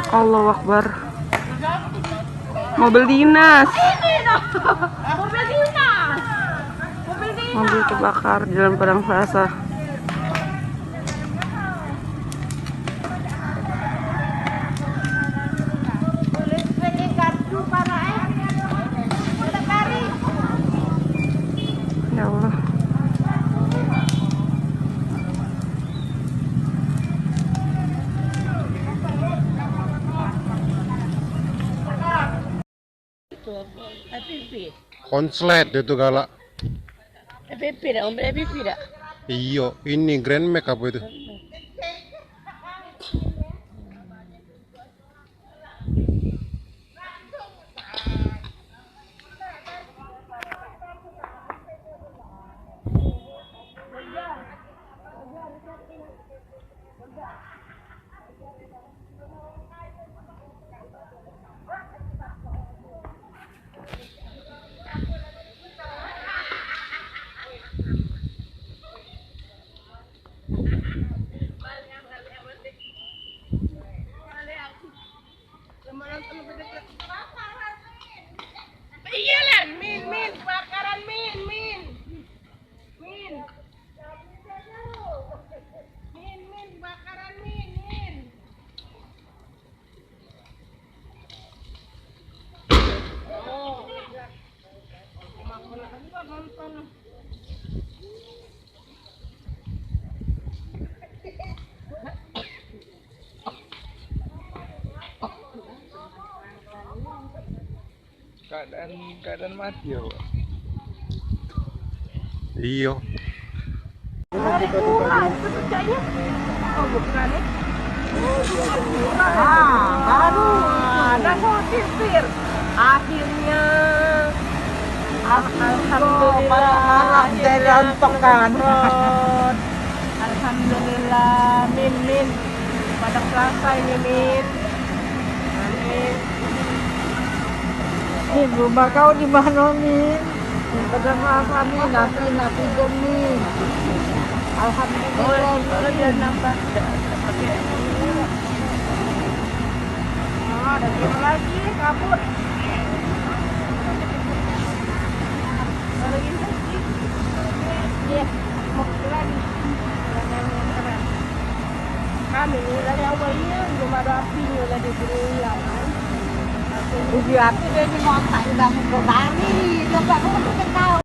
Allahu Akbar. Mobil dinas. Mobil kebakar di Jalan Padang Plaza. Ya Allah. Konslet itu galak. FPP dah, mobil FPP dah. Iyo, ini Grand Max apa itu? Iya lah, min, bakaran min. Min, bakaran min. Oh. Nonton. Keadaan mati ya, Pak. Iyo. Oh, bukan ya? Baru. Dan mau sisir. Akhirnya. Alhamdulillah. Dirontokkan. Alhamdulillah. Min. Pada Plaza ini, Min. Amin. Min, rumah kau di mana, Min? Pada kami napi Min. Alhamdulillah. Kalau dia nambah. Ada game lagi, kabur. Lagi lagi. Iya, mau lagi. Kami dari awalnya belum ada apinya lagi berulang. Uji api dia di motor udah mau kembali. Coba kamu tuh tahu.